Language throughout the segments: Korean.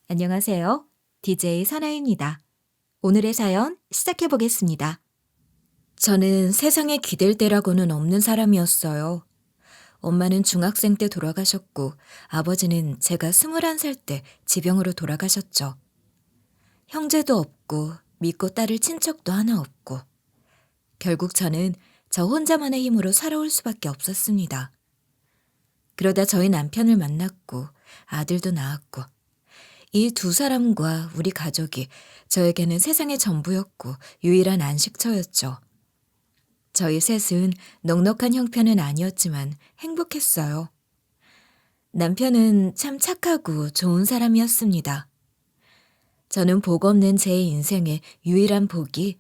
안녕하세요. DJ 선아입니다. 오늘의 사연 시작해 보겠습니다. 저는 세상에 기댈 데라고는 없는 사람이었어요. 엄마는 중학생 때 돌아가셨고 아버지는 제가 21살 때 지병으로 돌아가셨죠. 형제도 없고 믿고 따를 친척도 하나 없고 결국 저는 저 혼자만의 힘으로 살아올 수밖에 없었습니다. 그러다 저희 남편을 만났고 아들도 낳았고 이 두 사람과 우리 가족이 저에게는 세상의 전부였고 유일한 안식처였죠. 저희 셋은 넉넉한 형편은 아니었지만 행복했어요. 남편은 참 착하고 좋은 사람이었습니다. 저는 복 없는 제 인생의 유일한 복이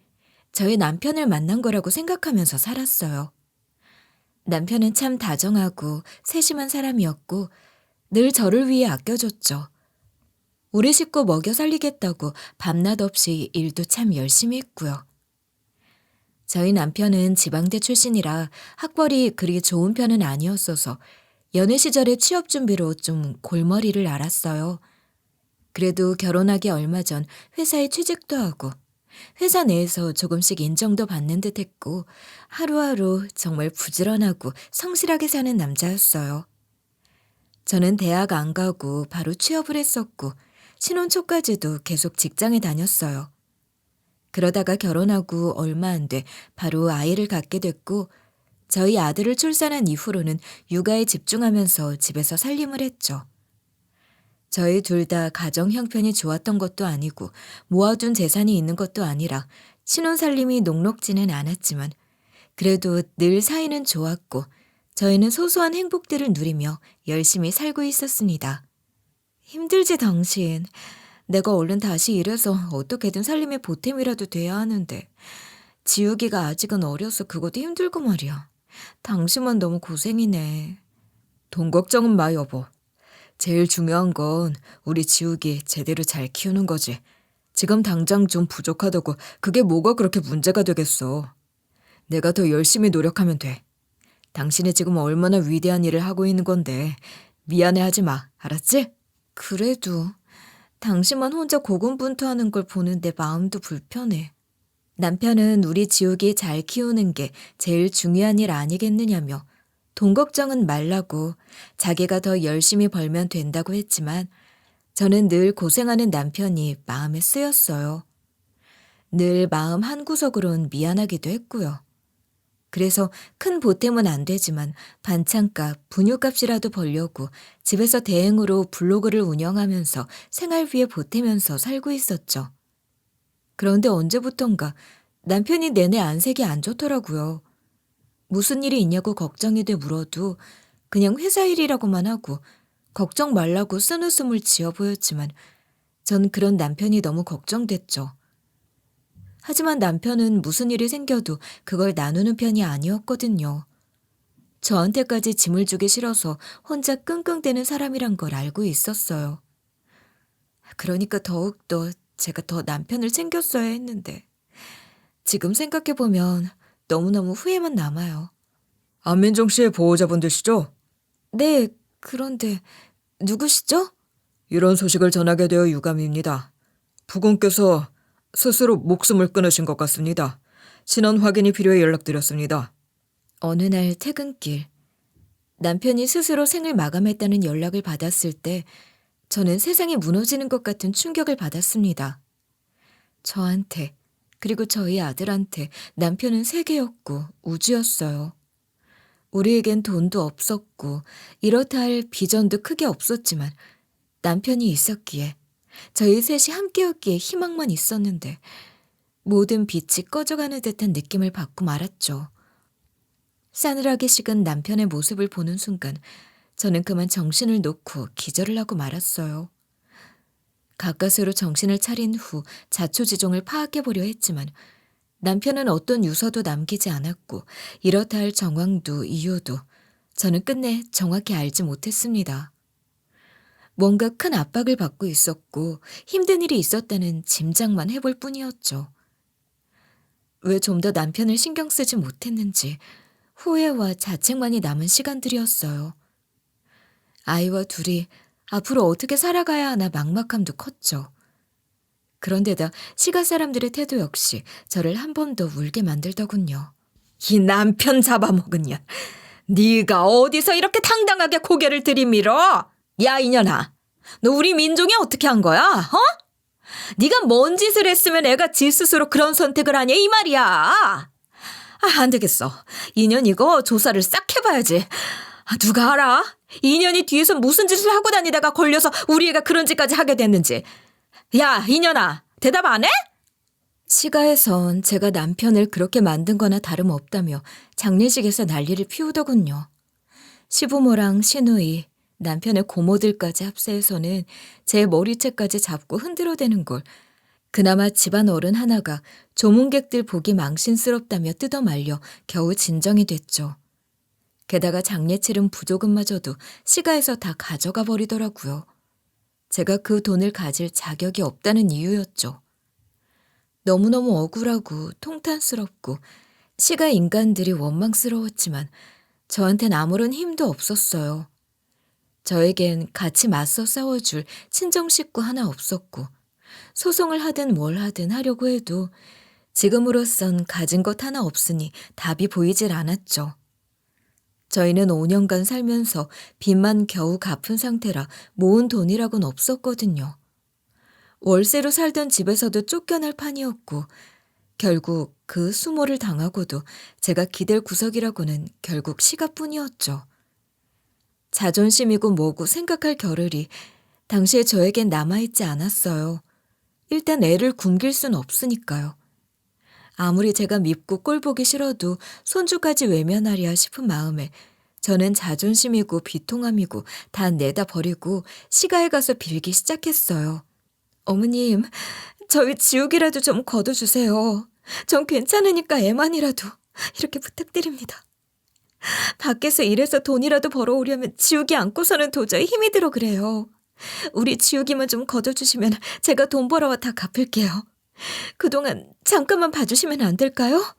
저희 남편을 만난 거라고 생각하면서 살았어요. 남편은 참 다정하고 세심한 사람이었고 늘 저를 위해 아껴줬죠. 우리 식구 먹여 살리겠다고 밤낮 없이 일도 참 열심히 했고요. 저희 남편은 지방대 출신이라 학벌이 그리 좋은 편은 아니었어서 연애 시절에 취업 준비로 좀 골머리를 앓았어요. 그래도 결혼하기 얼마 전 회사에 취직도 하고 회사 내에서 조금씩 인정도 받는 듯 했고 하루하루 정말 부지런하고 성실하게 사는 남자였어요. 저는 대학 안 가고 바로 취업을 했었고 신혼 초까지도 계속 직장에 다녔어요. 그러다가 결혼하고 얼마 안 돼 바로 아이를 갖게 됐고 저희 아들을 출산한 이후로는 육아에 집중하면서 집에서 살림을 했죠. 저희 둘 다 가정 형편이 좋았던 것도 아니고 모아둔 재산이 있는 것도 아니라 신혼 살림이 녹록지는 않았지만 그래도 늘 사이는 좋았고 저희는 소소한 행복들을 누리며 열심히 살고 있었습니다. 힘들지 당신. 내가 얼른 다시 일해서 어떻게든 살림의 보탬이라도 돼야 하는데 지우기가 아직은 어려서 그것도 힘들고 말이야. 당신만 너무 고생이네. 돈 걱정은 마 여보. 제일 중요한 건 우리 지우기 제대로 잘 키우는 거지. 지금 당장 좀 부족하다고 그게 뭐가 그렇게 문제가 되겠어. 내가 더 열심히 노력하면 돼. 당신이 지금 얼마나 위대한 일을 하고 있는 건데 미안해하지 마. 알았지? 그래도 당신만 혼자 고군분투하는 걸 보는 내 마음도 불편해. 남편은 우리 지우기 잘 키우는 게 제일 중요한 일 아니겠느냐며 돈 걱정은 말라고 자기가 더 열심히 벌면 된다고 했지만 저는 늘 고생하는 남편이 마음에 쓰였어요. 늘 마음 한구석으론 미안하기도 했고요. 그래서 큰 보탬은 안 되지만 반찬값, 분유값이라도 벌려고 집에서 대행으로 블로그를 운영하면서 생활비에 보태면서 살고 있었죠. 그런데 언제부턴가 남편이 내내 안색이 안 좋더라고요. 무슨 일이 있냐고 걱정이 돼 물어도 그냥 회사 일이라고만 하고 걱정 말라고 쓴웃음을 지어 보였지만 전 그런 남편이 너무 걱정됐죠. 하지만 남편은 무슨 일이 생겨도 그걸 나누는 편이 아니었거든요. 저한테까지 짐을 주기 싫어서 혼자 끙끙대는 사람이란 걸 알고 있었어요. 그러니까 더욱더 제가 더 남편을 챙겼어야 했는데 지금 생각해보면 너무너무 후회만 남아요. 안민정 씨의 보호자분들시죠? 네, 그런데 누구시죠? 이런 소식을 전하게 되어 유감입니다. 부군께서 스스로 목숨을 끊으신 것 같습니다. 신원 확인이 필요해 연락드렸습니다. 어느 날 퇴근길, 남편이 스스로 생을 마감했다는 연락을 받았을 때 저는 세상이 무너지는 것 같은 충격을 받았습니다. 저한테, 그리고 저희 아들한테 남편은 세계였고 우주였어요. 우리에겐 돈도 없었고 이렇다 할 비전도 크게 없었지만 남편이 있었기에 저희 셋이 함께였기에 희망만 있었는데 모든 빛이 꺼져가는 듯한 느낌을 받고 말았죠. 싸늘하게 식은 남편의 모습을 보는 순간 저는 그만 정신을 놓고 기절을 하고 말았어요. 가까스로 정신을 차린 후 자초지종을 파악해보려 했지만 남편은 어떤 유서도 남기지 않았고 이렇다 할 정황도 이유도 저는 끝내 정확히 알지 못했습니다. 뭔가 큰 압박을 받고 있었고 힘든 일이 있었다는 짐작만 해볼 뿐이었죠. 왜 좀 더 남편을 신경 쓰지 못했는지 후회와 자책만이 남은 시간들이었어요. 아이와 둘이 앞으로 어떻게 살아가야 하나 막막함도 컸죠. 그런데다 시가 사람들의 태도 역시 저를 한 번 더 울게 만들더군요. 이 남편 잡아먹은 년. 네가 어디서 이렇게 당당하게 고개를 들이밀어? 야, 이년아. 너 우리 민종이 어떻게 한 거야? 어? 네가 뭔 짓을 했으면 애가 지 스스로 그런 선택을 하냐 이 말이야. 안 되겠어. 이년 이거 조사를 싹 해봐야지. 누가 알아? 이년이 뒤에서 무슨 짓을 하고 다니다가 걸려서 우리 애가 그런 짓까지 하게 됐는지. 야, 이년아. 대답 안 해? 시가에선 제가 남편을 그렇게 만든 거나 다름없다며 장례식에서 난리를 피우더군요. 시부모랑 시누이, 남편의 고모들까지 합세해서는 제 머리채까지 잡고 흔들어대는 걸 그나마 집안 어른 하나가 조문객들 보기 망신스럽다며 뜯어말려 겨우 진정이 됐죠. 게다가 장례 치른 부조금마저도 시가에서 다 가져가 버리더라고요. 제가 그 돈을 가질 자격이 없다는 이유였죠. 너무너무 억울하고 통탄스럽고 시가 인간들이 원망스러웠지만 저한텐 아무런 힘도 없었어요. 저에겐 같이 맞서 싸워줄 친정 식구 하나 없었고 소송을 하든 뭘 하든 하려고 해도 지금으로선 가진 것 하나 없으니 답이 보이질 않았죠. 저희는 5년간 살면서 빚만 겨우 갚은 상태라 모은 돈이라고는 없었거든요. 월세로 살던 집에서도 쫓겨날 판이었고 결국 그 수모를 당하고도 제가 기댈 구석이라고는 결국 시가뿐이었죠. 자존심이고 뭐고 생각할 겨를이 당시에 저에겐 남아있지 않았어요. 일단 애를 굶길 순 없으니까요. 아무리 제가 밉고 꼴보기 싫어도 손주까지 외면하랴 싶은 마음에 저는 자존심이고 비통함이고 다 내다 버리고 시가에 가서 빌기 시작했어요. 어머님, 저희 지옥이라도 좀 거둬주세요. 전 괜찮으니까 애만이라도 이렇게 부탁드립니다. 밖에서 일해서 돈이라도 벌어오려면 지옥이 않고서는 도저히 힘이 들어 그래요. 우리 지옥이만 좀 거둬주시면 제가 돈 벌어와 다 갚을게요. 그동안 잠깐만 봐주시면 안 될까요?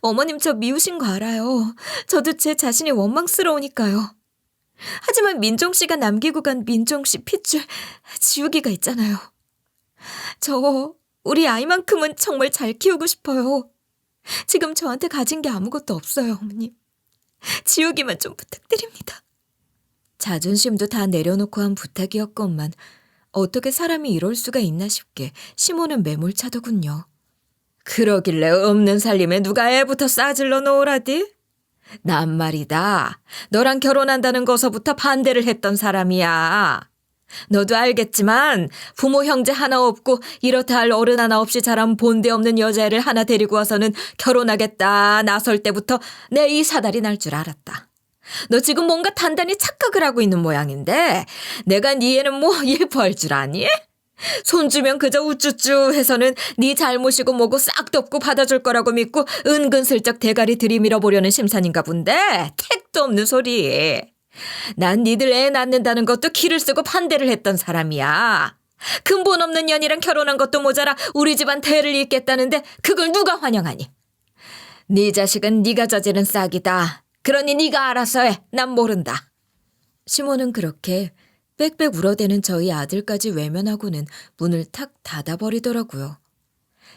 어머님 저 미우신 거 알아요. 저도 제 자신이 원망스러우니까요. 하지만 민종 씨가 남기고 간 민종 씨 핏줄 지우기가 있잖아요. 저 우리 아이만큼은 정말 잘 키우고 싶어요. 지금 저한테 가진 게 아무것도 없어요, 어머님. 지우기만 좀 부탁드립니다. 자존심도 다 내려놓고 한 부탁이었건만 어떻게 사람이 이럴 수가 있나 싶게 시모는 매몰차더군요. 그러길래 없는 살림에 누가 애부터 싸질러 놓으라디? 난 말이다. 너랑 결혼한다는 거서부터 반대를 했던 사람이야. 너도 알겠지만 부모 형제 하나 없고 이렇다 할 어른 하나 없이 자란 본데 없는 여자애를 하나 데리고 와서는 결혼하겠다 나설 때부터 내 이 사달이 날 줄 알았다. 너 지금 뭔가 단단히 착각을 하고 있는 모양인데 내가 네 애는 뭐 예뻐할 줄 아니? 손주면 그저 우쭈쭈 해서는 네 잘못이고 뭐고 싹 덮고 받아줄 거라고 믿고 은근슬쩍 대가리 들이밀어 보려는 심산인가 본데 택도 없는 소리. 난 니들 애 낳는다는 것도 기를 쓰고 반대를 했던 사람이야. 근본 없는 년이랑 결혼한 것도 모자라 우리 집안 대를 잇겠다는데 그걸 누가 환영하니? 네 자식은 네가 저지른 싹이다. 그러니 네가 알아서 해. 난 모른다. 시모는 그렇게 빽빽 울어대는 저희 아들까지 외면하고는 문을 탁 닫아버리더라고요.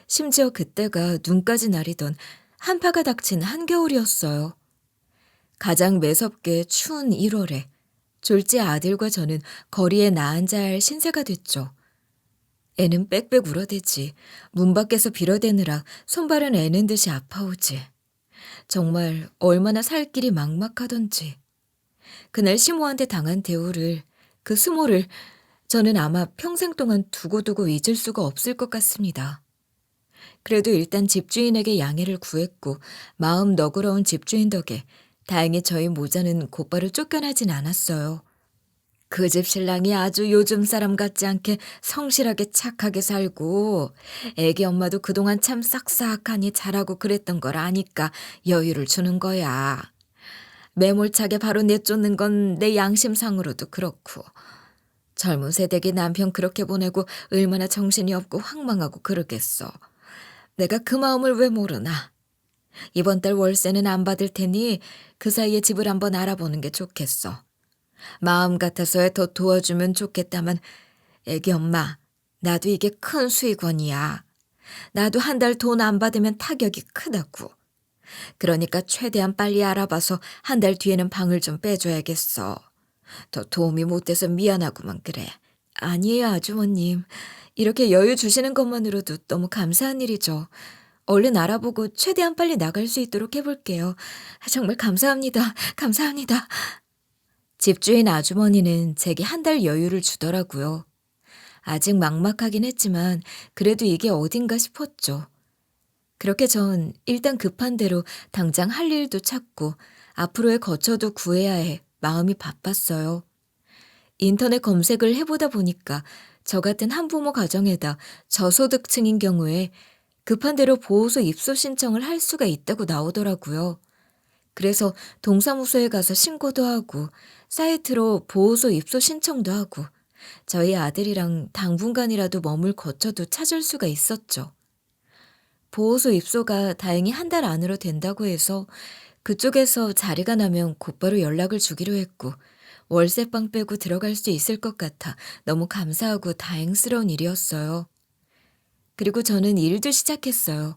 심지어 그때가 눈까지 나리던 한파가 닥친 한겨울이었어요. 가장 매섭게 추운 1월에 졸지 아들과 저는 거리에 나앉아야 할 신세가 됐죠. 애는 빽빽 울어대지 문 밖에서 빌어대느라 손발은 애는 듯이 아파오지. 정말 얼마나 살 길이 막막하던지. 그날 시모한테 당한 대우를 그 수모를 저는 아마 평생 동안 두고두고 잊을 수가 없을 것 같습니다. 그래도 일단 집주인에게 양해를 구했고 마음 너그러운 집주인 덕에 다행히 저희 모자는 곧바로 쫓겨나진 않았어요. 그 집 신랑이 아주 요즘 사람 같지 않게 성실하게 착하게 살고 애기 엄마도 그동안 참 싹싹하니 잘하고 그랬던 걸 아니까 여유를 주는 거야. 매몰차게 바로 내쫓는 건 내 양심상으로도 그렇고 젊은 세대기 남편 그렇게 보내고 얼마나 정신이 없고 황망하고 그러겠어. 내가 그 마음을 왜 모르나. 이번 달 월세는 안 받을 테니 그 사이에 집을 한번 알아보는 게 좋겠어. 마음 같아서야 더 도와주면 좋겠다만 애기 엄마, 나도 이게 큰 수익원이야. 나도 한 달 돈 안 받으면 타격이 크다고. 그러니까 최대한 빨리 알아봐서 한 달 뒤에는 방을 좀 빼줘야겠어. 더 도움이 못 돼서 미안하구만 그래. 아니에요, 아주머님. 이렇게 여유 주시는 것만으로도 너무 감사한 일이죠. 얼른 알아보고 최대한 빨리 나갈 수 있도록 해볼게요. 정말 감사합니다. 감사합니다. 집주인 아주머니는 제게 한 달 여유를 주더라고요. 아직 막막하긴 했지만 그래도 이게 어딘가 싶었죠. 그렇게 전 일단 급한 대로 당장 할 일도 찾고 앞으로의 거처도 구해야 해 마음이 바빴어요. 인터넷 검색을 해보다 보니까 저 같은 한부모 가정에다 저소득층인 경우에 급한 대로 보호소 입소 신청을 할 수가 있다고 나오더라고요. 그래서 동사무소에 가서 신고도 하고 사이트로 보호소 입소 신청도 하고 저희 아들이랑 당분간이라도 머물 거처도 찾을 수가 있었죠. 보호소 입소가 다행히 한 달 안으로 된다고 해서 그쪽에서 자리가 나면 곧바로 연락을 주기로 했고 월세방 빼고 들어갈 수 있을 것 같아 너무 감사하고 다행스러운 일이었어요. 그리고 저는 일도 시작했어요.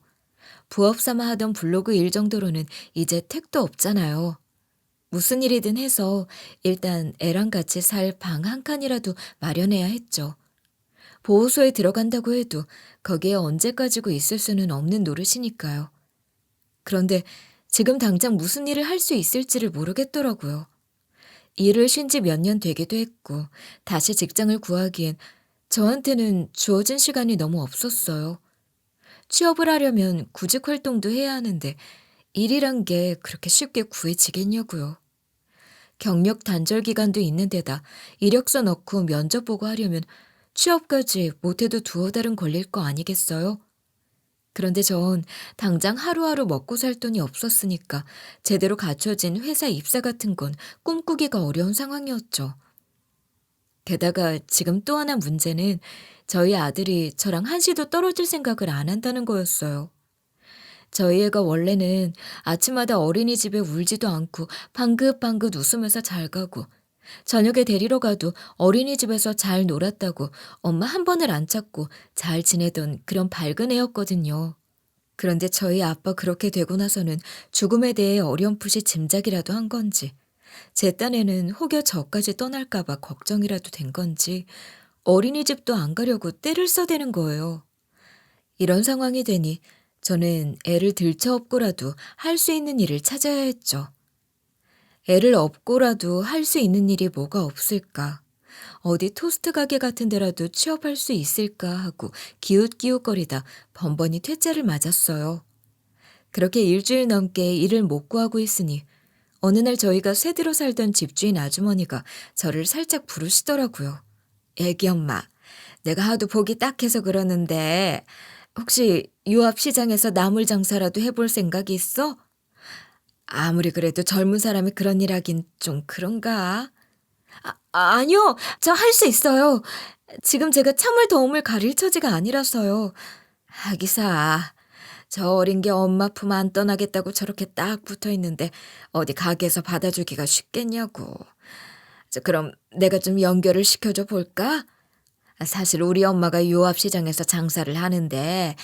부업 삼아 하던 블로그 일 정도로는 이제 택도 없잖아요. 무슨 일이든 해서 일단 애랑 같이 살 방 한 칸이라도 마련해야 했죠. 보호소에 들어간다고 해도 거기에 언제까지고 있을 수는 없는 노릇이니까요. 그런데 지금 당장 무슨 일을 할 수 있을지를 모르겠더라고요. 일을 쉰 지 몇 년 되기도 했고 다시 직장을 구하기엔 저한테는 주어진 시간이 너무 없었어요. 취업을 하려면 구직 활동도 해야 하는데 일이란 게 그렇게 쉽게 구해지겠냐고요. 경력 단절 기간도 있는 데다 이력서 넣고 면접 보고 하려면 취업까지 못해도 두어 달은 걸릴 거 아니겠어요? 그런데 전 당장 하루하루 먹고 살 돈이 없었으니까 제대로 갖춰진 회사 입사 같은 건 꿈꾸기가 어려운 상황이었죠. 게다가 지금 또 하나 문제는 저희 아들이 저랑 한시도 떨어질 생각을 안 한다는 거였어요. 저희 애가 원래는 아침마다 어린이집에 울지도 않고 방긋방긋 웃으면서 잘 가고 저녁에 데리러 가도 어린이집에서 잘 놀았다고 엄마 한 번을 안 찾고 잘 지내던 그런 밝은 애였거든요. 그런데 저희 아빠 그렇게 되고 나서는 죽음에 대해 어렴풋이 짐작이라도 한 건지 제 딴에는 혹여 저까지 떠날까 봐 걱정이라도 된 건지 어린이집도 안 가려고 떼를 써대는 거예요. 이런 상황이 되니 저는 애를 들쳐업고라도 할 수 있는 일을 찾아야 했죠. 애를 업고라도 할 수 있는 일이 뭐가 없을까? 어디 토스트 가게 같은 데라도 취업할 수 있을까 하고 기웃기웃거리다 번번이 퇴짜를 맞았어요. 그렇게 일주일 넘게 일을 못 구하고 있으니 어느 날 저희가 새들어 살던 집주인 아주머니가 저를 살짝 부르시더라고요. 애기 엄마, 내가 하도 보기 딱해서 그러는데 혹시 유압시장에서 나물 장사라도 해볼 생각이 있어? 아무리 그래도 젊은 사람이 그런 일 하긴 좀 그런가? 아니요. 저 할 수 있어요. 지금 제가 참을 더움을 가릴 처지가 아니라서요. 하기사, 저 어린 게 엄마 품 안 떠나겠다고 저렇게 딱 붙어 있는데 어디 가게에서 받아주기가 쉽겠냐고. 그럼 내가 좀 연결을 시켜줘 볼까? 사실 우리 엄마가 유압시장에서 장사를 하는데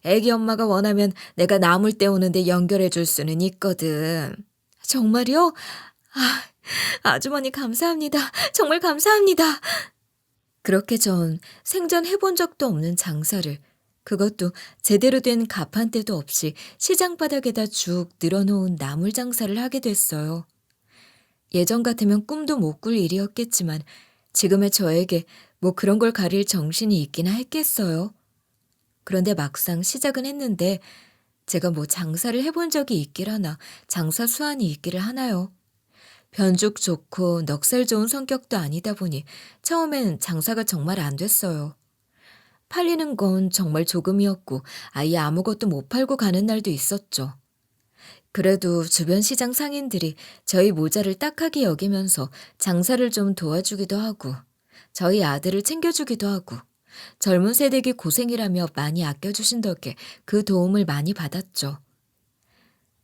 애기 엄마가 원하면 내가 나물 떼우는데 연결해 줄 수는 있거든. 정말요? 아, 아주머니 감사합니다. 정말 감사합니다. 그렇게 전 생전 해본 적도 없는 장사를 그것도 제대로 된 가판대도 없이 시장 바닥에다 쭉 늘어놓은 나물 장사를 하게 됐어요. 예전 같으면 꿈도 못 꿀 일이었겠지만 지금의 저에게 뭐 그런 걸 가릴 정신이 있기나 했겠어요. 그런데 막상 시작은 했는데 제가 뭐 장사를 해본 적이 있길 하나 장사 수완이 있기를 하나요. 변죽 좋고 넉살 좋은 성격도 아니다 보니 처음엔 장사가 정말 안 됐어요. 팔리는 건 정말 조금이었고 아예 아무것도 못 팔고 가는 날도 있었죠. 그래도 주변 시장 상인들이 저희 모자를 딱하게 여기면서 장사를 좀 도와주기도 하고 저희 아들을 챙겨주기도 하고 젊은 세대기 고생이라며 많이 아껴주신 덕에 그 도움을 많이 받았죠.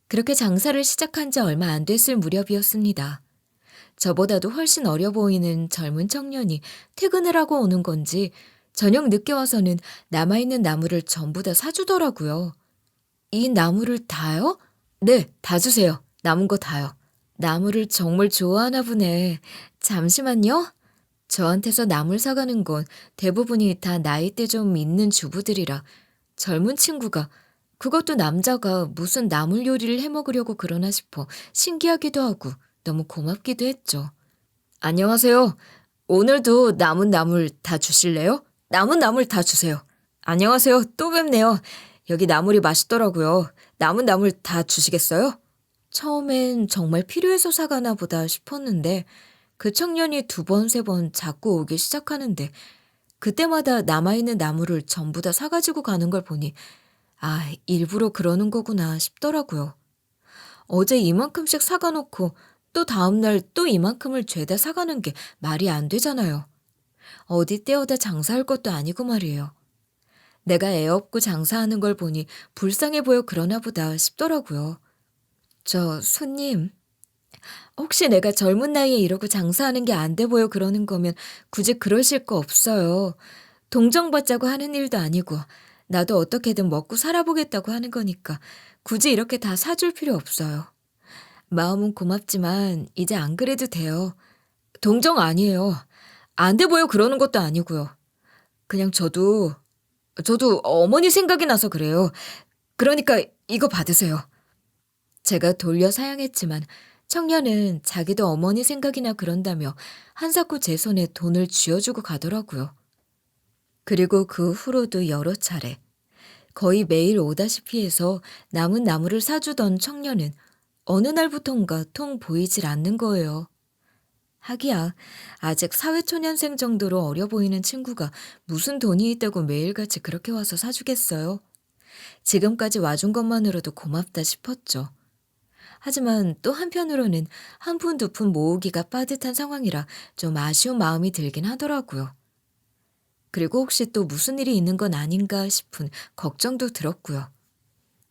그렇게 장사를 시작한 지 얼마 안 됐을 무렵이었습니다. 저보다도 훨씬 어려 보이는 젊은 청년이 퇴근을 하고 오는 건지 저녁 늦게 와서는 남아있는 나무를 전부 다 사주더라고요. 이 나무를 다요? 네, 다 주세요. 남은 거 다요. 나무를 정말 좋아하나 보네. 잠시만요. 저한테서 나물 사가는 건 대부분이 다 나이대 좀 있는 주부들이라 젊은 친구가 그것도 남자가 무슨 나물 요리를 해 먹으려고 그러나 싶어 신기하기도 하고 너무 고맙기도 했죠. 안녕하세요. 오늘도 남은 나물 다 주실래요? 남은 나물 다 주세요. 안녕하세요. 또 뵙네요. 여기 나물이 맛있더라고요. 남은 나물 다 주시겠어요? 처음엔 정말 필요해서 사가나 보다 싶었는데 그 청년이 두 번, 세 번 자꾸 오기 시작하는데 그때마다 남아있는 나무를 전부 다 사가지고 가는 걸 보니 아, 일부러 그러는 거구나 싶더라고요. 어제 이만큼씩 사가놓고 또 다음날 또 이만큼을 죄다 사가는 게 말이 안 되잖아요. 어디 떼어다 장사할 것도 아니고 말이에요. 내가 애 없고 장사하는 걸 보니 불쌍해 보여 그러나 보다 싶더라고요. 저 손님, 혹시 내가 젊은 나이에 이러고 장사하는 게 안 돼 보여 그러는 거면 굳이 그러실 거 없어요. 동정받자고 하는 일도 아니고 나도 어떻게든 먹고 살아보겠다고 하는 거니까 굳이 이렇게 다 사줄 필요 없어요. 마음은 고맙지만 이제 안 그래도 돼요. 동정 아니에요. 안 돼 보여 그러는 것도 아니고요. 그냥 저도 어머니 생각이 나서 그래요. 그러니까 이거 받으세요. 제가 돌려 사양했지만 청년은 자기도 어머니 생각이나 그런다며 한사코 제 손에 돈을 쥐어주고 가더라고요. 그리고 그 후로도 여러 차례 거의 매일 오다시피 해서 남은 나무를 사주던 청년은 어느 날부턴가 통 보이질 않는 거예요. 하기야 아직 사회초년생 정도로 어려 보이는 친구가 무슨 돈이 있다고 매일같이 그렇게 와서 사주겠어요. 지금까지 와준 것만으로도 고맙다 싶었죠. 하지만 또 한편으로는 한 푼 두 푼 모으기가 빠듯한 상황이라 좀 아쉬운 마음이 들긴 하더라고요. 그리고 혹시 또 무슨 일이 있는 건 아닌가 싶은 걱정도 들었고요.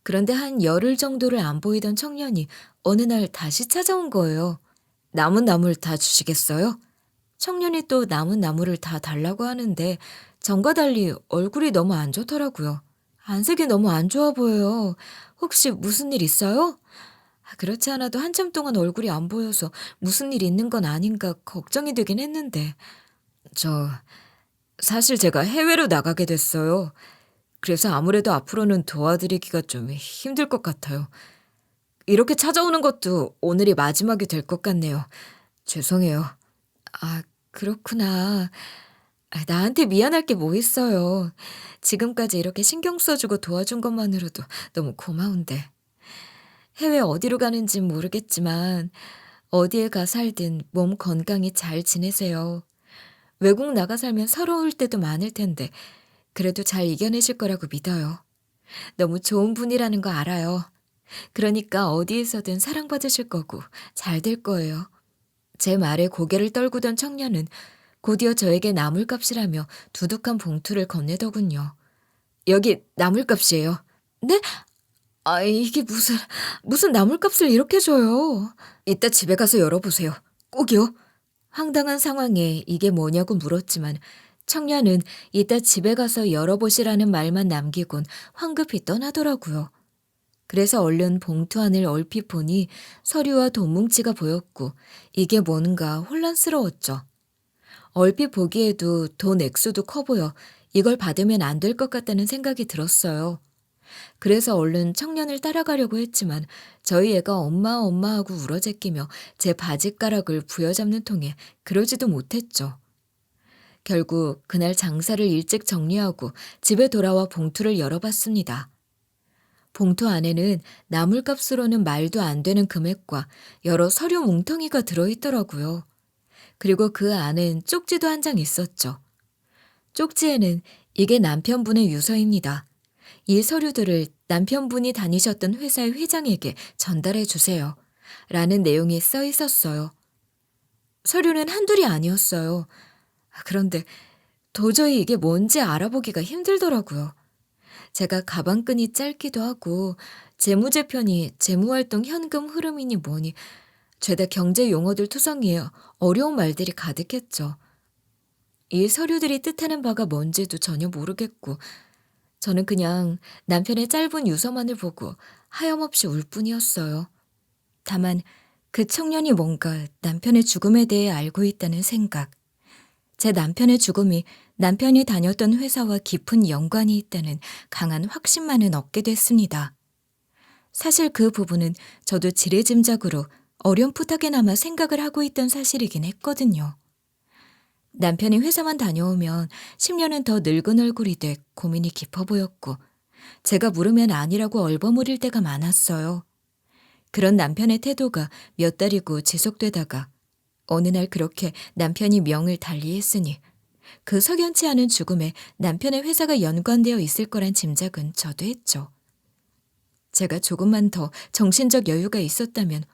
그런데 한 열흘 정도를 안 보이던 청년이 어느 날 다시 찾아온 거예요. 남은 나물 다 주시겠어요? 청년이 또 남은 나물을 다 달라고 하는데 전과 달리 얼굴이 너무 안 좋더라고요. 안색이 너무 안 좋아 보여요. 혹시 무슨 일 있어요? 그렇지 않아도 한참 동안 얼굴이 안 보여서 무슨 일 있는 건 아닌가 걱정이 되긴 했는데 저 사실 제가 해외로 나가게 됐어요. 그래서 아무래도 앞으로는 도와드리기가 좀 힘들 것 같아요. 이렇게 찾아오는 것도 오늘이 마지막이 될 것 같네요. 죄송해요. 아, 그렇구나. 나한테 미안할 게 뭐 있어요. 지금까지 이렇게 신경 써주고 도와준 것만으로도 너무 고마운데. 해외 어디로 가는진 모르겠지만 어디에 가 살든 몸 건강히 잘 지내세요. 외국 나가 살면 서러울 때도 많을 텐데 그래도 잘 이겨내실 거라고 믿어요. 너무 좋은 분이라는 거 알아요. 그러니까 어디에서든 사랑받으실 거고 잘 될 거예요. 제 말에 고개를 떨구던 청년은 곧이어 저에게 나물값이라며 두둑한 봉투를 건네더군요. 여기 나물값이에요. 네? 아, 이게 무슨 나물값을 이렇게 줘요. 이따 집에 가서 열어보세요. 꼭이요. 황당한 상황에 이게 뭐냐고 물었지만 청년은 이따 집에 가서 열어보시라는 말만 남기곤 황급히 떠나더라고요. 그래서 얼른 봉투 안을 얼핏 보니 서류와 돈뭉치가 보였고 이게 뭔가 혼란스러웠죠. 얼핏 보기에도 돈 액수도 커 보여 이걸 받으면 안 될 것 같다는 생각이 들었어요. 그래서 얼른 청년을 따라가려고 했지만 저희 애가 엄마 엄마 하고 울어제끼며 제 바지가락을 부여잡는 통에 그러지도 못했죠. 결국 그날 장사를 일찍 정리하고 집에 돌아와 봉투를 열어봤습니다. 봉투 안에는 나물값으로는 말도 안 되는 금액과 여러 서류 뭉텅이가 들어있더라고요. 그리고 그 안엔 쪽지도 한 장 있었죠. 쪽지에는 이게 남편분의 유서입니다. 이 서류들을 남편분이 다니셨던 회사의 회장에게 전달해 주세요. 라는 내용이 써 있었어요. 서류는 한둘이 아니었어요. 그런데 도저히 이게 뭔지 알아보기가 힘들더라고요. 제가 가방끈이 짧기도 하고 재무제편이 재무활동 현금 흐름이니 뭐니 죄다 경제 용어들 투성이에 어려운 말들이 가득했죠. 이 서류들이 뜻하는 바가 뭔지도 전혀 모르겠고 저는 그냥 남편의 짧은 유서만을 보고 하염없이 울 뿐이었어요. 다만 그 청년이 뭔가 남편의 죽음에 대해 알고 있다는 생각, 제 남편의 죽음이 남편이 다녔던 회사와 깊은 연관이 있다는 강한 확신만은 얻게 됐습니다. 사실 그 부분은 저도 지레짐작으로 어렴풋하게나마 생각을 하고 있던 사실이긴 했거든요. 남편이 회사만 다녀오면 10년은 더 늙은 얼굴이 돼 고민이 깊어 보였고 제가 물으면 아니라고 얼버무릴 때가 많았어요. 그런 남편의 태도가 몇 달이고 지속되다가 어느 날 그렇게 남편이 명을 달리했으니 그 석연치 않은 죽음에 남편의 회사가 연관되어 있을 거란 짐작은 저도 했죠. 제가 조금만 더 정신적 여유가 있었다면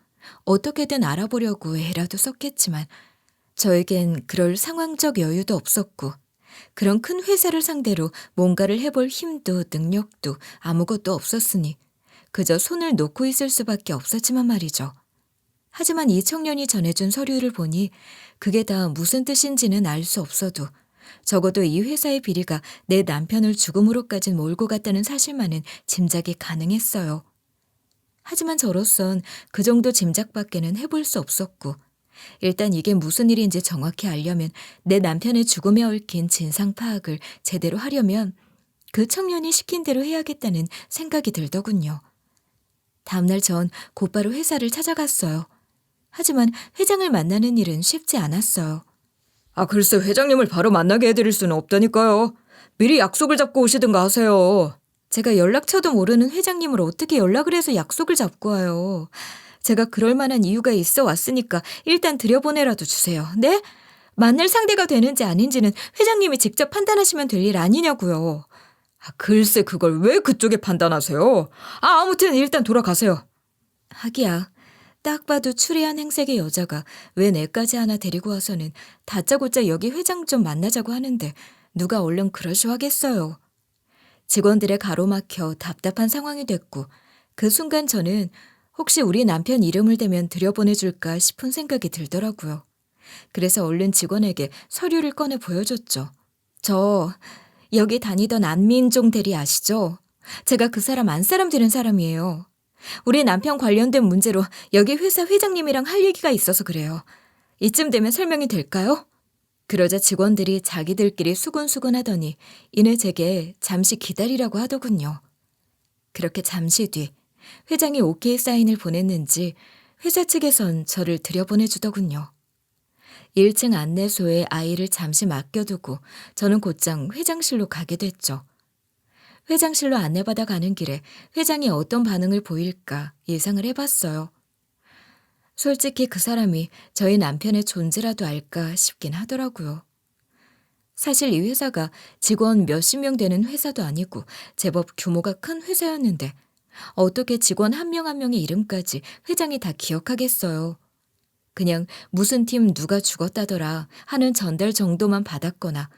어떻게든 알아보려고 애라도 썼겠지만 저에겐 그럴 상황적 여유도 없었고 그런 큰 회사를 상대로 뭔가를 해볼 힘도 능력도 아무것도 없었으니 그저 손을 놓고 있을 수밖에 없었지만 말이죠. 하지만 이 청년이 전해준 서류를 보니 그게 다 무슨 뜻인지는 알 수 없어도 적어도 이 회사의 비리가 내 남편을 죽음으로까진 몰고 갔다는 사실만은 짐작이 가능했어요. 하지만 저로선 그 정도 짐작밖에는 해볼 수 없었고 일단 이게 무슨 일인지 정확히 알려면 내 남편의 죽음에 얽힌 진상 파악을 제대로 하려면 그 청년이 시킨 대로 해야겠다는 생각이 들더군요. 다음날 전 곧바로 회사를 찾아갔어요. 하지만 회장을 만나는 일은 쉽지 않았어요. 글쎄 회장님을 바로 만나게 해드릴 수는 없다니까요. 미리 약속을 잡고 오시든가 하세요. 제가 연락처도 모르는 회장님을 어떻게 연락을 해서 약속을 잡고 와요. 제가 그럴 만한 이유가 있어 왔으니까 일단 들여보내라도 주세요. 네? 만날 상대가 되는지 아닌지는 회장님이 직접 판단하시면 될 일 아니냐고요. 글쎄 그걸 왜 그쪽에 판단하세요? 아무튼 일단 돌아가세요. 하기야 딱 봐도 추리한 행색의 여자가 왜 내까지 하나 데리고 와서는 다짜고짜 여기 회장 좀 만나자고 하는데 누가 얼른 그러시오 하겠어요. 직원들의 가로막혀 답답한 상황이 됐고 그 순간 저는 혹시 우리 남편 이름을 대면 들여보내줄까 싶은 생각이 들더라고요. 그래서 얼른 직원에게 서류를 꺼내 보여줬죠. 저 여기 다니던 안민종 대리 아시죠? 제가 그 사람 안사람 되는 사람이에요. 우리 남편 관련된 문제로 여기 회사 회장님이랑 할 얘기가 있어서 그래요. 이쯤 되면 설명이 될까요? 그러자 직원들이 자기들끼리 수군수군 하더니 이내 제게 잠시 기다리라고 하더군요. 그렇게 잠시 뒤 회장이 오케이 사인을 보냈는지 회사 측에선 저를 들여보내주더군요. 1층 안내소에 아이를 잠시 맡겨두고 저는 곧장 회장실로 가게 됐죠. 회장실로 안내받아 가는 길에 회장이 어떤 반응을 보일까 예상을 해봤어요. 솔직히 그 사람이 저희 남편의 존재라도 알까 싶긴 하더라고요. 사실 이 회사가 직원 몇십 명 되는 회사도 아니고 제법 규모가 큰 회사였는데 어떻게 직원 한 명 한 명의 이름까지 회장이 다 기억하겠어요. 그냥 무슨 팀 누가 죽었다더라 하는 전달 정도만 받았거나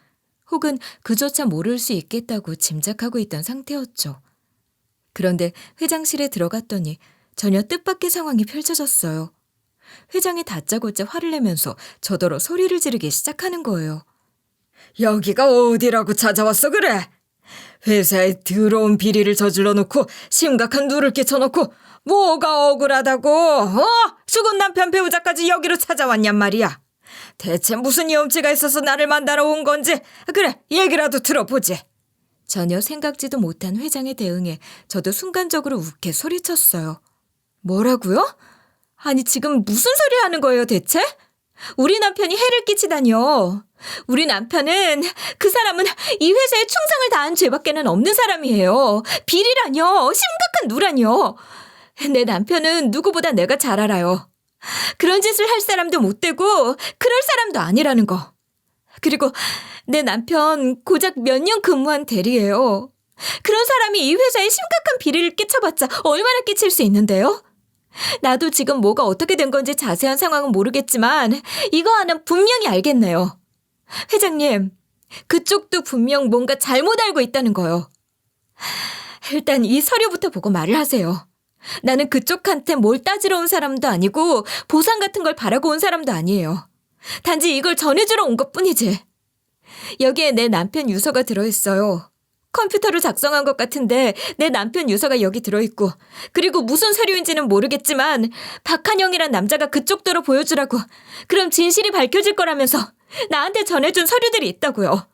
혹은 그조차 모를 수 있겠다고 짐작하고 있던 상태였죠. 그런데 회장실에 들어갔더니 전혀 뜻밖의 상황이 펼쳐졌어요. 회장이 다짜고짜 화를 내면서 저더러 소리를 지르기 시작하는 거예요. 여기가 어디라고 찾아왔어 그래? 회사에 더러운 비리를 저질러 놓고 심각한 누를 끼쳐놓고 뭐가 억울하다고 죽은 남편 배우자까지 여기로 찾아왔냔 말이야. 대체 무슨 염치가 있어서 나를 만나러 온 건지 그래 얘기라도 들어보지. 전혀 생각지도 못한 회장의 대응에 저도 순간적으로 욱해 소리쳤어요. 뭐라고요? 아니 지금 무슨 소리 하는 거예요 대체? 우리 남편이 해를 끼치다니요. 우리 남편은 그 사람은 이 회사에 충성을 다한 죄밖에는 없는 사람이에요. 비리라뇨. 심각한 누라뇨. 내 남편은 누구보다 내가 잘 알아요. 그런 짓을 할 사람도 못 되고 그럴 사람도 아니라는 거. 그리고 내 남편 고작 몇 년 근무한 대리예요. 그런 사람이 이 회사에 심각한 비리를 끼쳐봤자 얼마나 끼칠 수 있는데요? 나도 지금 뭐가 어떻게 된 건지 자세한 상황은 모르겠지만 이거 하나는 분명히 알겠네요. 회장님, 그쪽도 분명 뭔가 잘못 알고 있다는 거요. 일단 이 서류부터 보고 말을 하세요. 나는 그쪽한테 뭘 따지러 온 사람도 아니고 보상 같은 걸 바라고 온 사람도 아니에요. 단지 이걸 전해주러 온 것뿐이지. 여기에 내 남편 유서가 들어있어요. 컴퓨터로 작성한 것 같은데 내 남편 유서가 여기 들어있고, 그리고 무슨 서류인지는 모르겠지만 박한영이란 남자가 그쪽대로 보여주라고, 그럼 진실이 밝혀질 거라면서 나한테 전해준 서류들이 있다고요.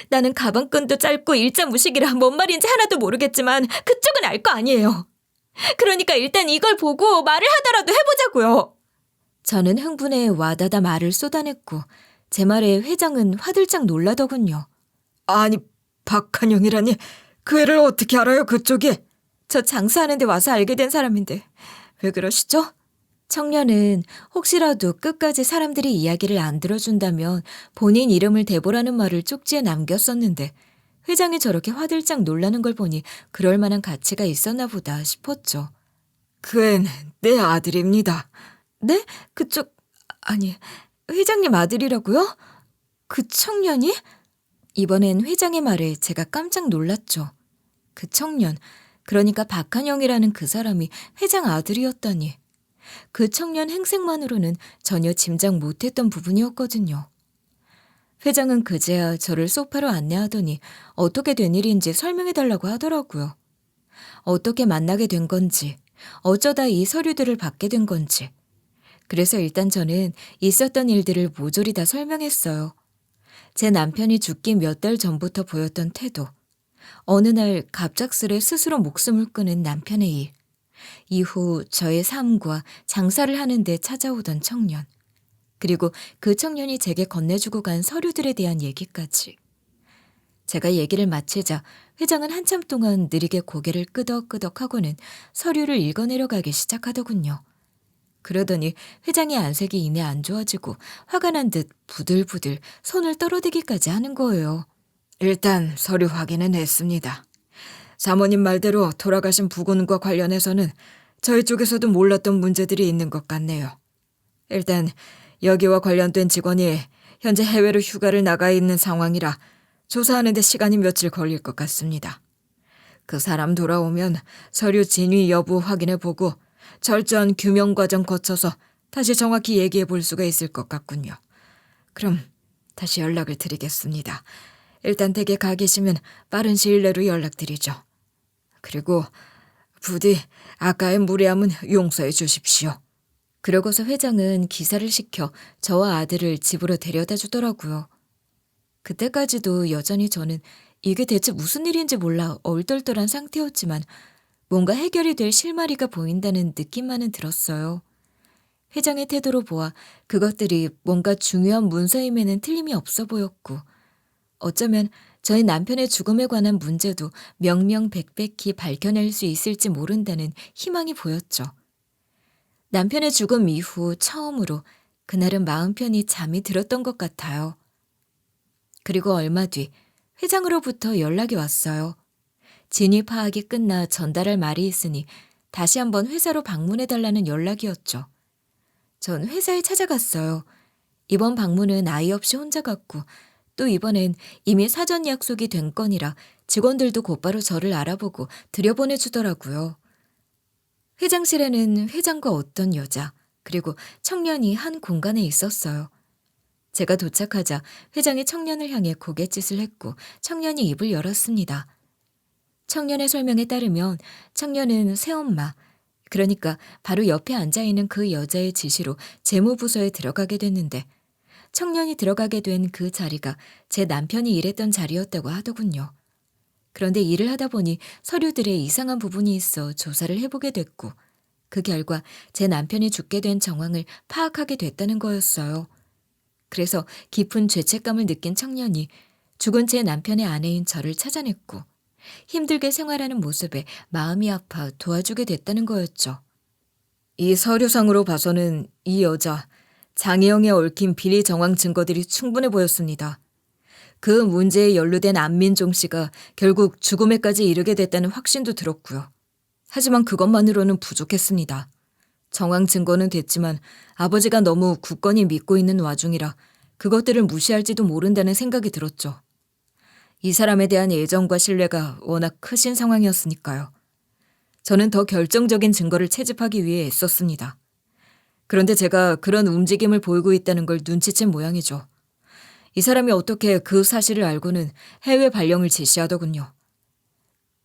나는 가방끈도 짧고 일자 무식이라 뭔 말인지 하나도 모르겠지만 그쪽은 알 거 아니에요. 그러니까 일단 이걸 보고 말을 하더라도 해보자고요. 저는 흥분에 와다다 말을 쏟아냈고 제 말에 회장은 화들짝 놀라더군요. 아니, 박한영이라니 그 애를 어떻게 알아요, 그쪽이? 저 장사하는 데 와서 알게 된 사람인데 왜 그러시죠? 청년은 혹시라도 끝까지 사람들이 이야기를 안 들어준다면 본인 이름을 대보라는 말을 쪽지에 남겼었는데 회장이 저렇게 화들짝 놀라는 걸 보니 그럴 만한 가치가 있었나 보다 싶었죠. 그 애는 내 아들입니다. 네? 아니, 회장님 아들이라고요? 그 청년이? 이번엔 회장의 말에 제가 깜짝 놀랐죠. 그 청년, 그러니까 박한영이라는 그 사람이 회장 아들이었다니. 그 청년 행색만으로는 전혀 짐작 못했던 부분이었거든요. 회장은 그제야 저를 소파로 안내하더니 어떻게 된 일인지 설명해달라고 하더라고요. 어떻게 만나게 된 건지, 어쩌다 이 서류들을 받게 된 건지. 그래서 일단 저는 있었던 일들을 모조리 다 설명했어요. 제 남편이 죽기 몇 달 전부터 보였던 태도, 어느 날 갑작스레 스스로 목숨을 끊은 남편의 일, 이후 저의 삶과 장사를 하는데 찾아오던 청년, 그리고 그 청년이 제게 건네주고 간 서류들에 대한 얘기까지. 제가 얘기를 마치자 회장은 한참 동안 느리게 고개를 끄덕끄덕하고는 서류를 읽어내려가기 시작하더군요. 그러더니 회장의 안색이 이내 안 좋아지고 화가 난 듯 부들부들 손을 떨어대기까지 하는 거예요. 일단 서류 확인은 했습니다. 사모님 말대로 돌아가신 부군과 관련해서는 저희 쪽에서도 몰랐던 문제들이 있는 것 같네요. 일단 여기와 관련된 직원이 현재 해외로 휴가를 나가 있는 상황이라 조사하는 데 시간이 며칠 걸릴 것 같습니다. 그 사람 돌아오면 서류 진위 여부 확인해보고 철저한 규명 과정 거쳐서 다시 정확히 얘기해 볼 수가 있을 것 같군요. 그럼 다시 연락을 드리겠습니다. 일단 댁에 가 계시면 빠른 시일 내로 연락드리죠. 그리고 부디 아까의 무례함은 용서해 주십시오. 그러고서 회장은 기사를 시켜 저와 아들을 집으로 데려다 주더라고요. 그때까지도 여전히 저는 이게 대체 무슨 일인지 몰라 얼떨떨한 상태였지만 뭔가 해결이 될 실마리가 보인다는 느낌만은 들었어요. 회장의 태도로 보아 그것들이 뭔가 중요한 문서임에는 틀림이 없어 보였고, 어쩌면 저희 남편의 죽음에 관한 문제도 명명백백히 밝혀낼 수 있을지 모른다는 희망이 보였죠. 남편의 죽음 이후 처음으로 그날은 마음 편히 잠이 들었던 것 같아요. 그리고 얼마 뒤 회장으로부터 연락이 왔어요. 진위 파악이 끝나 전달할 말이 있으니 다시 한번 회사로 방문해달라는 연락이었죠. 전 회사에 찾아갔어요. 이번 방문은 아이 없이 혼자 갔고 또 이번엔 이미 사전 약속이 된 건이라 직원들도 곧바로 저를 알아보고 들여보내주더라고요. 회장실에는 회장과 어떤 여자, 그리고 청년이 한 공간에 있었어요. 제가 도착하자 회장이 청년을 향해 고갯짓을 했고 청년이 입을 열었습니다. 청년의 설명에 따르면 청년은 새엄마, 그러니까 바로 옆에 앉아있는 그 여자의 지시로 재무부서에 들어가게 됐는데 청년이 들어가게 된 그 자리가 제 남편이 일했던 자리였다고 하더군요. 그런데 일을 하다 보니 서류들에 이상한 부분이 있어 조사를 해보게 됐고 그 결과 제 남편이 죽게 된 정황을 파악하게 됐다는 거였어요. 그래서 깊은 죄책감을 느낀 청년이 죽은 제 남편의 아내인 저를 찾아냈고 힘들게 생활하는 모습에 마음이 아파 도와주게 됐다는 거였죠. 이 서류상으로 봐서는 이 여자 장혜영에 얽힌 비리 정황 증거들이 충분해 보였습니다. 그 문제에 연루된 안민종 씨가 결국 죽음에까지 이르게 됐다는 확신도 들었고요. 하지만 그것만으로는 부족했습니다. 정황 증거는 됐지만 아버지가 너무 굳건히 믿고 있는 와중이라 그것들을 무시할지도 모른다는 생각이 들었죠. 이 사람에 대한 애정과 신뢰가 워낙 크신 상황이었으니까요. 저는 더 결정적인 증거를 채집하기 위해 애썼습니다. 그런데 제가 그런 움직임을 보이고 있다는 걸 눈치챈 모양이죠. 이 사람이 어떻게 그 사실을 알고는 해외 발령을 지시하더군요.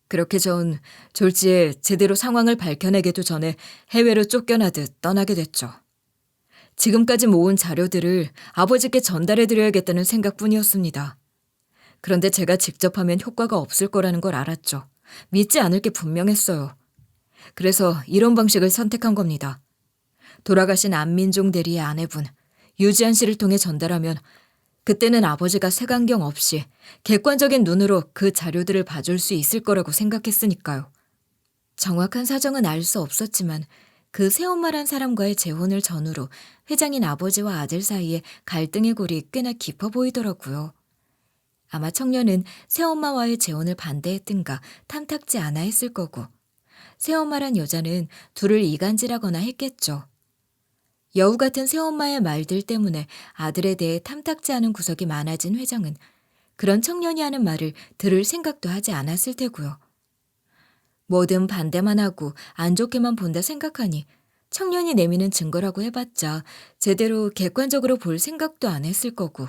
그렇게 전 졸지에 제대로 상황을 밝혀내기도 전에 해외로 쫓겨나듯 떠나게 됐죠. 지금까지 모은 자료들을 아버지께 전달해드려야겠다는 생각뿐이었습니다. 그런데 제가 직접 하면 효과가 없을 거라는 걸 알았죠. 믿지 않을 게 분명했어요. 그래서 이런 방식을 선택한 겁니다. 돌아가신 안민종 대리의 아내분 유지한 씨를 통해 전달하면 그때는 아버지가 색안경 없이 객관적인 눈으로 그 자료들을 봐줄 수 있을 거라고 생각했으니까요. 정확한 사정은 알 수 없었지만 그 새엄마란 사람과의 재혼을 전후로 회장인 아버지와 아들 사이에 갈등의 골이 꽤나 깊어 보이더라고요. 아마 청년은 새엄마와의 재혼을 반대했든가 탐탁지 않아 했을 거고 새엄마란 여자는 둘을 이간질하거나 했겠죠. 여우 같은 새엄마의 말들 때문에 아들에 대해 탐탁지 않은 구석이 많아진 회장은 그런 청년이 하는 말을 들을 생각도 하지 않았을 테고요. 뭐든 반대만 하고 안 좋게만 본다 생각하니 청년이 내미는 증거라고 해봤자 제대로 객관적으로 볼 생각도 안 했을 거고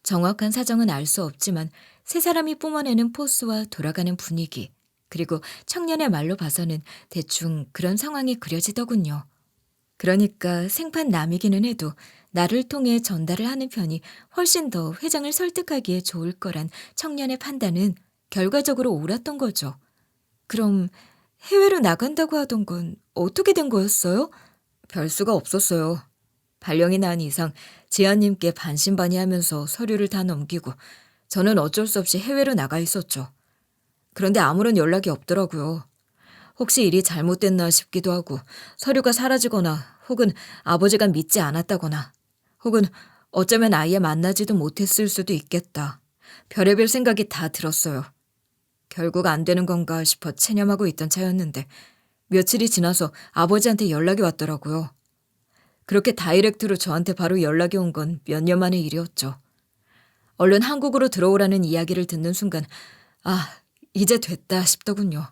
정확한 사정은 알 수 없지만 세 사람이 뿜어내는 포스와 돌아가는 분위기 그리고 청년의 말로 봐서는 대충 그런 상황이 그려지더군요. 그러니까 생판 남이기는 해도 나를 통해 전달을 하는 편이 훨씬 더 회장을 설득하기에 좋을 거란 청년의 판단은 결과적으로 옳았던 거죠. 그럼 해외로 나간다고 하던 건 어떻게 된 거였어요? 별 수가 없었어요. 발령이 난 이상 지아님께 반신반의하면서 서류를 다 넘기고 저는 어쩔 수 없이 해외로 나가 있었죠. 그런데 아무런 연락이 없더라고요. 혹시 일이 잘못됐나 싶기도 하고 서류가 사라지거나 혹은 아버지가 믿지 않았다거나 혹은 어쩌면 아예 만나지도 못했을 수도 있겠다. 별의별 생각이 다 들었어요. 결국 안 되는 건가 싶어 체념하고 있던 차였는데 며칠이 지나서 아버지한테 연락이 왔더라고요. 그렇게 다이렉트로 저한테 바로 연락이 온 건 몇 년 만의 일이었죠. 얼른 한국으로 들어오라는 이야기를 듣는 순간 이제 됐다 싶더군요.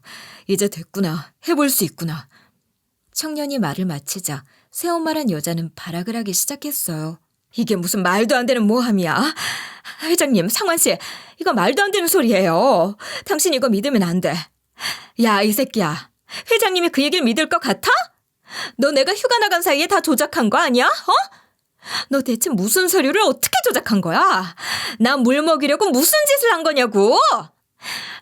이제 됐구나. 해볼 수 있구나. 청년이 말을 마치자 새엄마란 여자는 발악을 하기 시작했어요. 이게 무슨 말도 안 되는 모함이야. 회장님, 상환씨, 이거 말도 안 되는 소리예요. 당신 이거 믿으면 안 돼. 야, 이 새끼야. 회장님이 그 얘기를 믿을 것 같아? 너 내가 휴가 나간 사이에 다 조작한 거 아니야? 너 대체 무슨 서류를 어떻게 조작한 거야? 나 물 먹이려고 무슨 짓을 한 거냐고?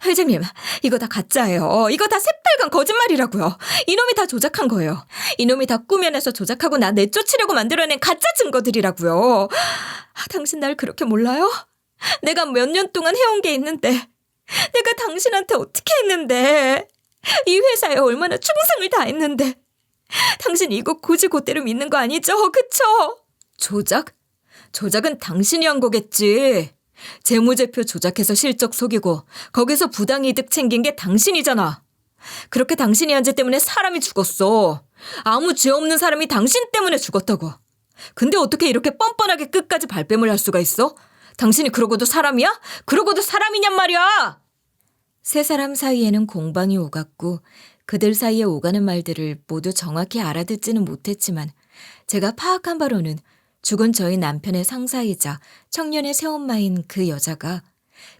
회장님, 이거 다 가짜예요. 이거 다 새빨간 거짓말이라고요. 이놈이 다 조작한 거예요. 이놈이 다 꾸며내서 조작하고 나 내쫓으려고 만들어낸 가짜 증거들이라고요. 당신 날 그렇게 몰라요? 내가 몇 년 동안 해온 게 있는데 내가 당신한테 어떻게 했는데 이 회사에 얼마나 충성을 다했는데 당신 이거 굳이 그대로 믿는 거 아니죠? 그쵸? 조작? 조작은 당신이 한 거겠지. 재무제표 조작해서 실적 속이고 거기서 부당이득 챙긴 게 당신이잖아. 그렇게 당신이 한 죄 때문에 사람이 죽었어. 아무 죄 없는 사람이 당신 때문에 죽었다고. 근데 어떻게 이렇게 뻔뻔하게 끝까지 발뺌을 할 수가 있어? 당신이 그러고도 사람이야? 그러고도 사람이냔 말이야. 세 사람 사이에는 공방이 오갔고 그들 사이에 오가는 말들을 모두 정확히 알아듣지는 못했지만 제가 파악한 바로는 죽은 저희 남편의 상사이자 청년의 새엄마인 그 여자가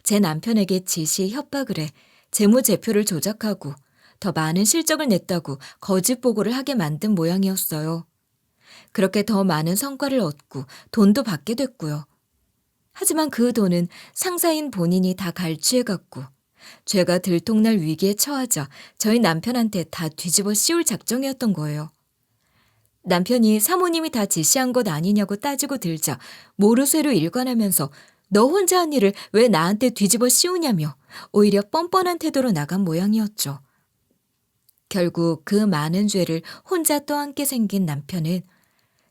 제 남편에게 지시 협박을 해 재무제표를 조작하고 더 많은 실적을 냈다고 거짓 보고를 하게 만든 모양이었어요. 그렇게 더 많은 성과를 얻고 돈도 받게 됐고요. 하지만 그 돈은 상사인 본인이 다 갈취해갔고 죄가 들통날 위기에 처하자 저희 남편한테 다 뒤집어 씌울 작정이었던 거예요. 남편이 사모님이 다 지시한 것 아니냐고 따지고 들자 모르쇠로 일관하면서 너 혼자 한 일을 왜 나한테 뒤집어 씌우냐며 오히려 뻔뻔한 태도로 나간 모양이었죠. 결국 그 많은 죄를 혼자 떠안게 생긴 남편은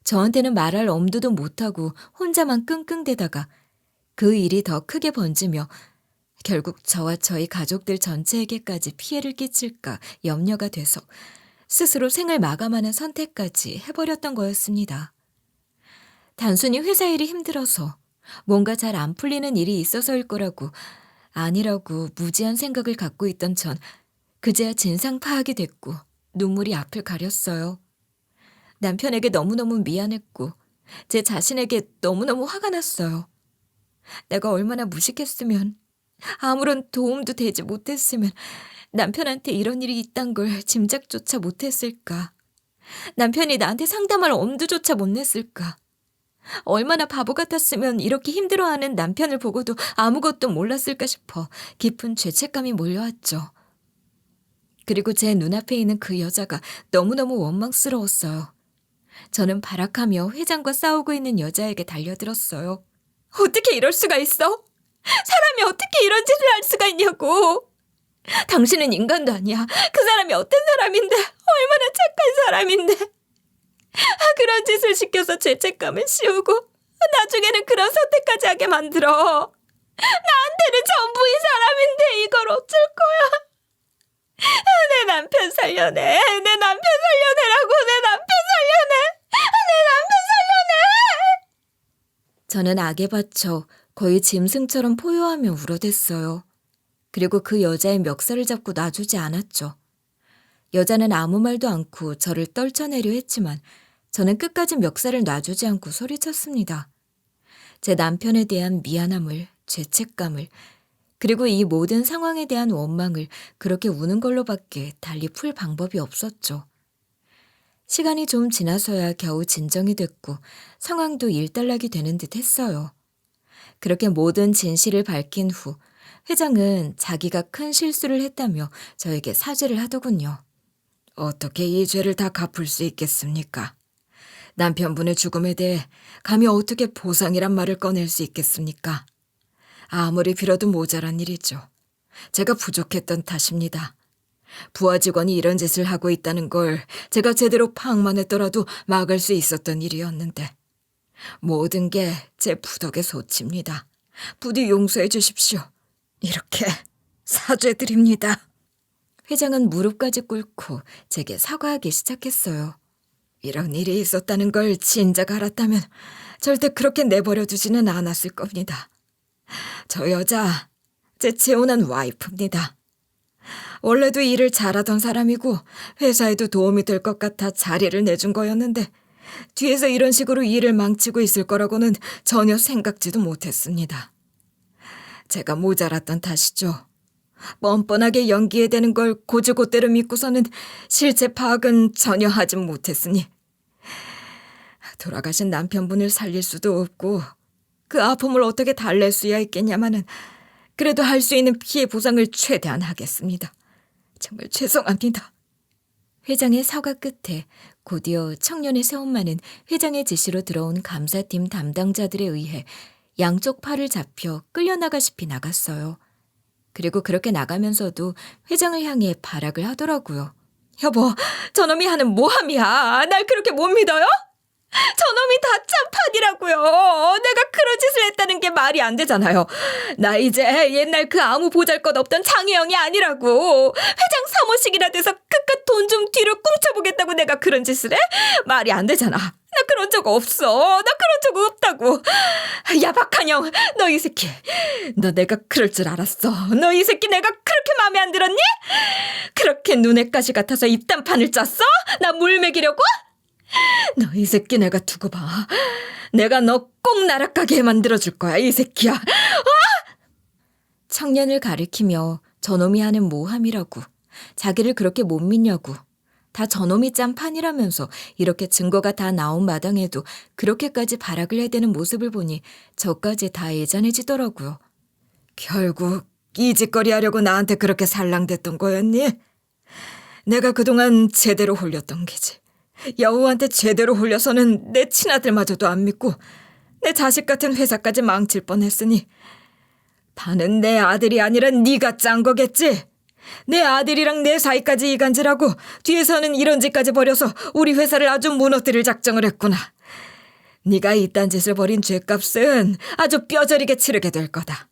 저한테는 말할 엄두도 못하고 혼자만 끙끙대다가 그 일이 더 크게 번지며 결국 저와 저희 가족들 전체에게까지 피해를 끼칠까 염려가 돼서 스스로 생을 마감하는 선택까지 해버렸던 거였습니다. 단순히 회사 일이 힘들어서 뭔가 잘 안 풀리는 일이 있어서일 거라고 아니라고 무지한 생각을 갖고 있던 전 그제야 진상 파악이 됐고 눈물이 앞을 가렸어요. 남편에게 너무너무 미안했고 제 자신에게 너무너무 화가 났어요. 내가 얼마나 무식했으면, 아무런 도움도 되지 못했으면 남편한테 이런 일이 있단 걸 짐작조차 못했을까. 남편이 나한테 상담할 엄두조차 못 냈을까. 얼마나 바보 같았으면 이렇게 힘들어하는 남편을 보고도 아무것도 몰랐을까 싶어 깊은 죄책감이 몰려왔죠. 그리고 제 눈앞에 있는 그 여자가 너무너무 원망스러웠어요. 저는 발악하며 회장과 싸우고 있는 여자에게 달려들었어요. 어떻게 이럴 수가 있어? 사람이 어떻게 이런 짓을 할 수가 있냐고. 당신은 인간도 아니야. 그 사람이 어떤 사람인데, 얼마나 착한 사람인데. 그런 짓을 시켜서 죄책감을 씌우고 나중에는 그런 선택까지 하게 만들어. 나한테는 전부 이 사람인데 이걸 어쩔 거야. 내 남편 살려내. 내 남편 살려내라고. 내 남편 살려내. 내 남편 살려내. 저는 악에 받쳐 거의 짐승처럼 포효하며 울어댔어요. 그리고 그 여자의 멱살을 잡고 놔주지 않았죠. 여자는 아무 말도 않고 저를 떨쳐내려 했지만 저는 끝까지 멱살을 놔주지 않고 소리쳤습니다. 제 남편에 대한 미안함을, 죄책감을, 그리고 이 모든 상황에 대한 원망을 그렇게 우는 걸로밖에 달리 풀 방법이 없었죠. 시간이 좀 지나서야 겨우 진정이 됐고 상황도 일단락이 되는 듯 했어요. 그렇게 모든 진실을 밝힌 후 회장은 자기가 큰 실수를 했다며 저에게 사죄를 하더군요. 어떻게 이 죄를 다 갚을 수 있겠습니까? 남편분의 죽음에 대해 감히 어떻게 보상이란 말을 꺼낼 수 있겠습니까? 아무리 빌어도 모자란 일이죠. 제가 부족했던 탓입니다. 부하 직원이 이런 짓을 하고 있다는 걸 제가 제대로 파악만 했더라도 막을 수 있었던 일이었는데 모든 게 제 부덕의 소치입니다. 부디 용서해 주십시오. 이렇게 사죄드립니다. 회장은 무릎까지 꿇고 제게 사과하기 시작했어요. 이런 일이 있었다는 걸 진작 알았다면 절대 그렇게 내버려 두지는 않았을 겁니다. 저 여자, 제 재혼한 와이프입니다. 원래도 일을 잘하던 사람이고 회사에도 도움이 될 것 같아 자리를 내준 거였는데 뒤에서 이런 식으로 일을 망치고 있을 거라고는 전혀 생각지도 못했습니다. 제가 모자랐던 탓이죠. 뻔뻔하게 연기에 대는 걸 고지고대로 믿고서는 실체 파악은 전혀 하지 못했으니 돌아가신 남편분을 살릴 수도 없고 그 아픔을 어떻게 달랠 수야 있겠냐마는 그래도 할 수 있는 피해 보상을 최대한 하겠습니다. 정말 죄송합니다. 회장의 사과 끝에 곧이어 청년의 새엄마는 회장의 지시로 들어온 감사팀 담당자들에 의해 양쪽 팔을 잡혀 끌려나가시피 나갔어요. 그리고 그렇게 나가면서도 회장을 향해 발악을 하더라고요. 여보, 저놈이 하는 모함이야. 날 그렇게 못 믿어요? 저놈이 다 참판이라고요. 내가 그런 짓을 했다는 게 말이 안 되잖아요. 나 이제 옛날 그 아무 보잘것없던 장혜영이 아니라고. 회장 사무식이나 돼서 그깟 돈 좀 뒤로 꿍쳐보겠다고 내가 그런 짓을 해? 말이 안 되잖아. 나 그런 적 없어. 나 그런 적 없다고. 야, 박한영, 너 이 새끼. 너 내가 그럴 줄 알았어. 너 이 새끼 내가 그렇게 마음에 안 들었니? 그렇게 눈에 가시 같아서 입단판을 짰어? 나 물 먹이려고? 너 이 새끼 내가 두고 봐. 내가 너 꼭 나락가게 만들어줄 거야, 이 새끼야. 청년을 가리키며 저놈이 하는 모함이라고, 자기를 그렇게 못 믿냐고, 다 저놈이 짠 판이라면서 이렇게 증거가 다 나온 마당에도 그렇게까지 발악을 해대는 모습을 보니 저까지 다 애잔해지더라고요. 결국 이 짓거리 하려고 나한테 그렇게 살랑댔던 거였니? 내가 그동안 제대로 홀렸던 게지. 여우한테 제대로 홀려서는 내 친아들마저도 안 믿고 내 자식 같은 회사까지 망칠 뻔했으니 반은 내 아들이 아니라 네가 짠 거겠지? 내 아들이랑 내 사이까지 이간질하고 뒤에서는 이런 짓까지 벌여서 우리 회사를 아주 무너뜨릴 작정을 했구나. 네가 이딴 짓을 벌인 죗값은 아주 뼈저리게 치르게 될 거다.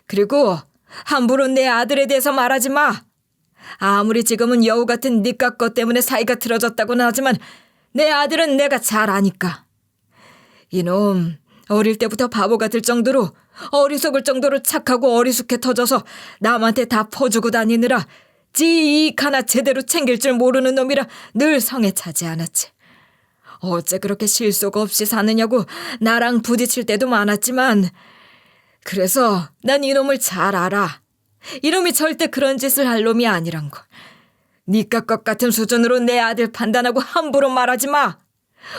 그리고 함부로 내 아들에 대해서 말하지 마. 아무리 지금은 여우 같은 니까 것 때문에 사이가 틀어졌다고는 하지만 내 아들은 내가 잘 아니까. 이놈 어릴 때부터 바보 같을 정도로 어리석을 정도로 착하고 어리숙해 터져서 남한테 다 퍼주고 다니느라 지 이익 하나 제대로 챙길 줄 모르는 놈이라 늘 성에 차지 않았지. 어째 그렇게 실속 없이 사느냐고 나랑 부딪힐 때도 많았지만 그래서 난 이놈을 잘 알아. 이놈이 절대 그런 짓을 할 놈이 아니란 거. 니깟 것 같은 수준으로 내 아들 판단하고 함부로 말하지 마.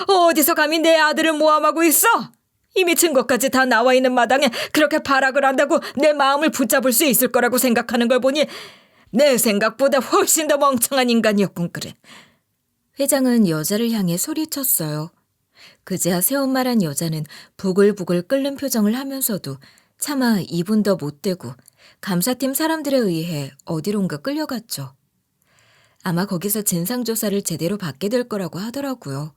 어디서 감히 내 아들을 모함하고 있어? 이미 증거까지 다 나와 있는 마당에 그렇게 발악을 한다고 내 마음을 붙잡을 수 있을 거라고 생각하는 걸 보니 내 생각보다 훨씬 더 멍청한 인간이었군 그래. 회장은 여자를 향해 소리쳤어요. 그제야 새엄마란 여자는 부글부글 끓는 표정을 하면서도 차마 2분도 못 대고 감사팀 사람들에 의해 어디론가 끌려갔죠. 아마 거기서 진상조사를 제대로 받게 될 거라고 하더라고요.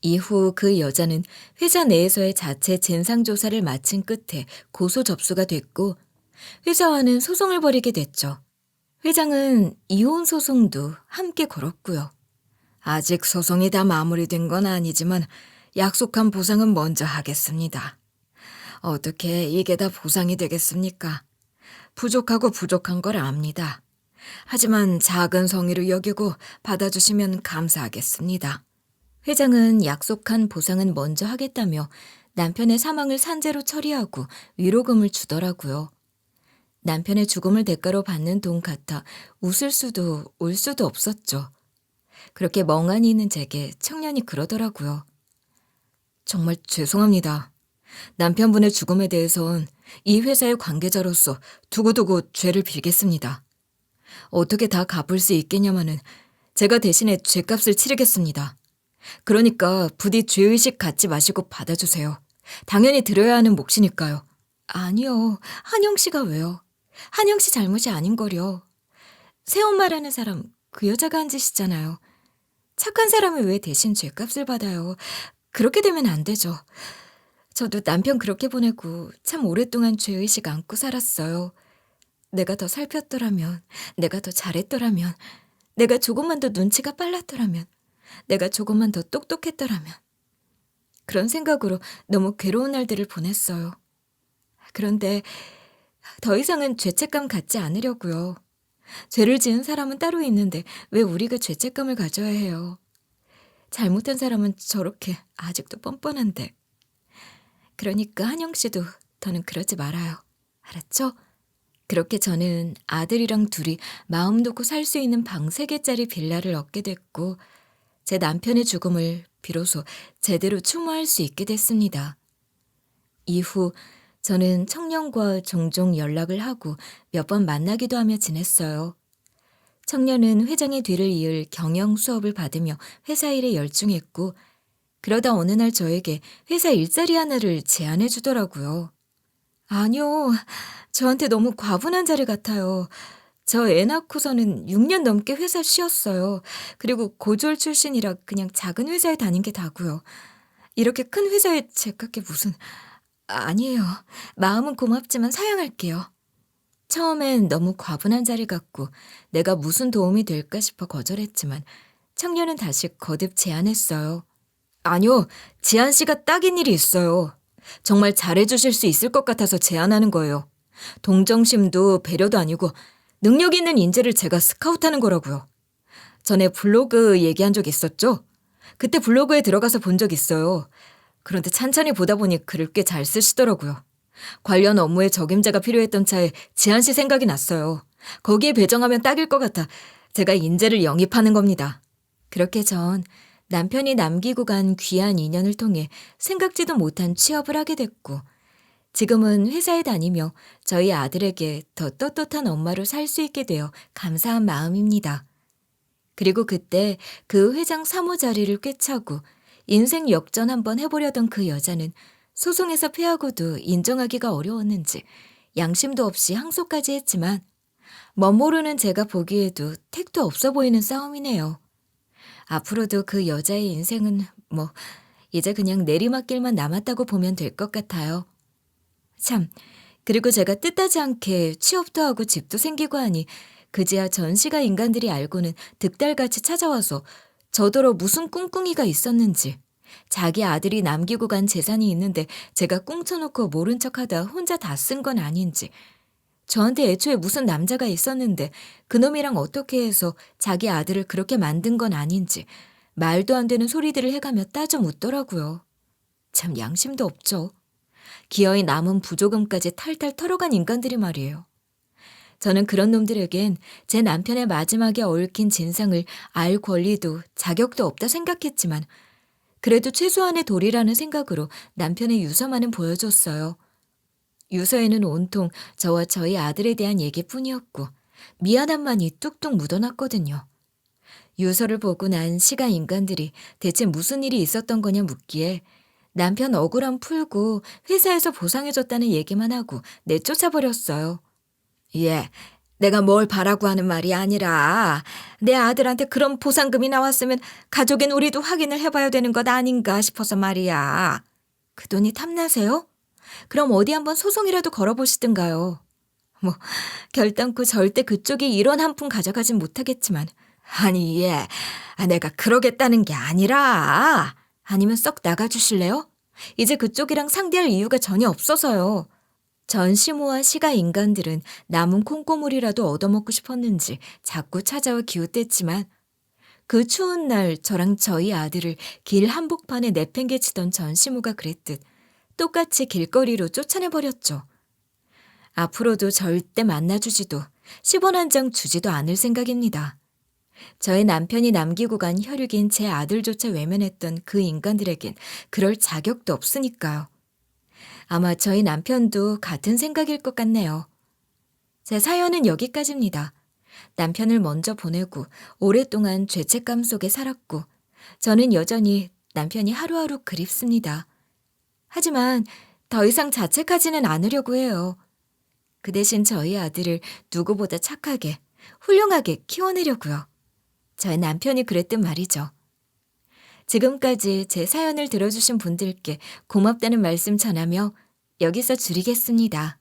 이후 그 여자는 회사 내에서의 자체 진상조사를 마친 끝에 고소 접수가 됐고 회사와는 소송을 벌이게 됐죠. 회장은 이혼 소송도 함께 걸었고요. 아직 소송이 다 마무리된 건 아니지만 약속한 보상은 먼저 하겠습니다. 어떻게 이게 다 보상이 되겠습니까? 부족하고 부족한 걸 압니다. 하지만 작은 성의로 여기고 받아주시면 감사하겠습니다. 회장은 약속한 보상은 먼저 하겠다며 남편의 사망을 산재로 처리하고 위로금을 주더라고요. 남편의 죽음을 대가로 받는 돈 같아 웃을 수도 울 수도 없었죠. 그렇게 멍하니 있는 제게 청년이 그러더라고요. 정말 죄송합니다. 남편분의 죽음에 대해선 이 회사의 관계자로서 두고두고 죄를 빌겠습니다. 어떻게 다 갚을 수 있겠냐마는 제가 대신에 죄값을 치르겠습니다. 그러니까 부디 죄의식 갖지 마시고 받아주세요. 당연히 드려야 하는 몫이니까요. 아니요. 한영 씨가 왜요? 한영 씨 잘못이 아닌 거려. 새엄마라는 사람 그 여자가 한 짓이잖아요. 착한 사람이 왜 대신 죄값을 받아요. 그렇게 되면 안 되죠. 저도 남편 그렇게 보내고 참 오랫동안 죄의식 안고 살았어요. 내가 더 살폈더라면, 내가 더 잘했더라면, 내가 조금만 더 눈치가 빨랐더라면, 내가 조금만 더 똑똑했더라면. 그런 생각으로 너무 괴로운 날들을 보냈어요. 그런데 더 이상은 죄책감 갖지 않으려고요. 죄를 지은 사람은 따로 있는데 왜 우리가 죄책감을 가져야 해요. 잘못한 사람은 저렇게 아직도 뻔뻔한데. 그러니까 한영 씨도 더는 그러지 말아요. 알았죠? 그렇게 저는 아들이랑 둘이 마음 놓고 살 수 있는 방 3개짜리 빌라를 얻게 됐고 제 남편의 죽음을 비로소 제대로 추모할 수 있게 됐습니다. 이후 저는 청년과 종종 연락을 하고 몇 번 만나기도 하며 지냈어요. 청년은 회장의 뒤를 이을 경영 수업을 받으며 회사 일에 열중했고 그러다 어느 날 저에게 회사 일자리 하나를 제안해 주더라고요. 아니요, 저한테 너무 과분한 자리 같아요. 저 애 낳고서는 6년 넘게 회사 쉬었어요. 그리고 고졸 출신이라 그냥 작은 회사에 다닌 게 다고요. 이렇게 큰 회사에 제깍 게 무슨... 아니에요. 마음은 고맙지만 사양할게요. 처음엔 너무 과분한 자리 같고 내가 무슨 도움이 될까 싶어 거절했지만 청년은 다시 거듭 제안했어요. 아니요, 지한 씨가 딱인 일이 있어요. 정말 잘해주실 수 있을 것 같아서 제안하는 거예요. 동정심도 배려도 아니고 능력 있는 인재를 제가 스카우트하는 거라고요. 전에 블로그 얘기한 적 있었죠? 그때 블로그에 들어가서 본 적 있어요. 그런데 찬찬히 보다 보니 글을 꽤 잘 쓰시더라고요. 관련 업무에 적임자가 필요했던 차에 지한 씨 생각이 났어요. 거기에 배정하면 딱일 것 같아 제가 인재를 영입하는 겁니다. 그렇게 전 남편이 남기고 간 귀한 인연을 통해 생각지도 못한 취업을 하게 됐고 지금은 회사에 다니며 저희 아들에게 더 떳떳한 엄마로 살 수 있게 되어 감사한 마음입니다. 그리고 그때 그 회장 사무 자리를 꿰차고 인생 역전 한번 해보려던 그 여자는 소송에서 패하고도 인정하기가 어려웠는지 양심도 없이 항소까지 했지만 멋모르는 제가 보기에도 택도 없어 보이는 싸움이네요. 앞으로도 그 여자의 인생은 이제 그냥 내리막길만 남았다고 보면 될 것 같아요. 참, 그리고 제가 뜻하지 않게 취업도 하고 집도 생기고 하니 그제야 전시가 인간들이 알고는 득달같이 찾아와서 저더러 무슨 꿍꿍이가 있었는지 자기 아들이 남기고 간 재산이 있는데 제가 꽁쳐놓고 모른 척하다 혼자 다 쓴 건 아닌지 저한테 애초에 무슨 남자가 있었는데 그놈이랑 어떻게 해서 자기 아들을 그렇게 만든 건 아닌지 말도 안 되는 소리들을 해가며 따져 묻더라고요. 참 양심도 없죠. 기어이 남은 부조금까지 탈탈 털어간 인간들이 말이에요. 저는 그런 놈들에겐 제 남편의 마지막에 얽힌 진상을 알 권리도 자격도 없다 생각했지만 그래도 최소한의 도리라는 생각으로 남편의 유서만은 보여줬어요. 유서에는 온통 저와 저희 아들에 대한 얘기뿐이었고 미안함만이 뚝뚝 묻어났거든요. 유서를 보고 난 시가 인간들이 대체 무슨 일이 있었던 거냐 묻기에 남편 억울함 풀고 회사에서 보상해줬다는 얘기만 하고 내쫓아버렸어요. 예, 내가 뭘 바라고 하는 말이 아니라 내 아들한테 그런 보상금이 나왔으면 가족인 우리도 확인을 해봐야 되는 것 아닌가 싶어서 말이야. 그 돈이 탐나세요? 그럼 어디 한번 소송이라도 걸어보시든가요. 뭐 결단코 절대 그쪽이 1원 한 푼 가져가진 못하겠지만 아니, 예, 내가 그러겠다는 게 아니라. 아니면 썩 나가주실래요? 이제 그쪽이랑 상대할 이유가 전혀 없어서요. 전 시모와 시가 인간들은 남은 콩고물이라도 얻어먹고 싶었는지 자꾸 찾아와 기웃댔지만 그 추운 날 저랑 저희 아들을 길 한복판에 내팽개치던 전 시모가 그랬듯 똑같이 길거리로 쫓아내버렸죠. 앞으로도 절대 만나주지도 10원 한 장 주지도 않을 생각입니다. 저희 남편이 남기고 간 혈육인 제 아들조차 외면했던 그 인간들에겐 그럴 자격도 없으니까요. 아마 저희 남편도 같은 생각일 것 같네요. 제 사연은 여기까지입니다. 남편을 먼저 보내고 오랫동안 죄책감 속에 살았고 저는 여전히 남편이 하루하루 그립습니다. 하지만 더 이상 자책하지는 않으려고 해요. 그 대신 저희 아들을 누구보다 착하게, 훌륭하게 키워내려고요. 저희 남편이 그랬듯 말이죠. 지금까지 제 사연을 들어주신 분들께 고맙다는 말씀 전하며 여기서 줄이겠습니다.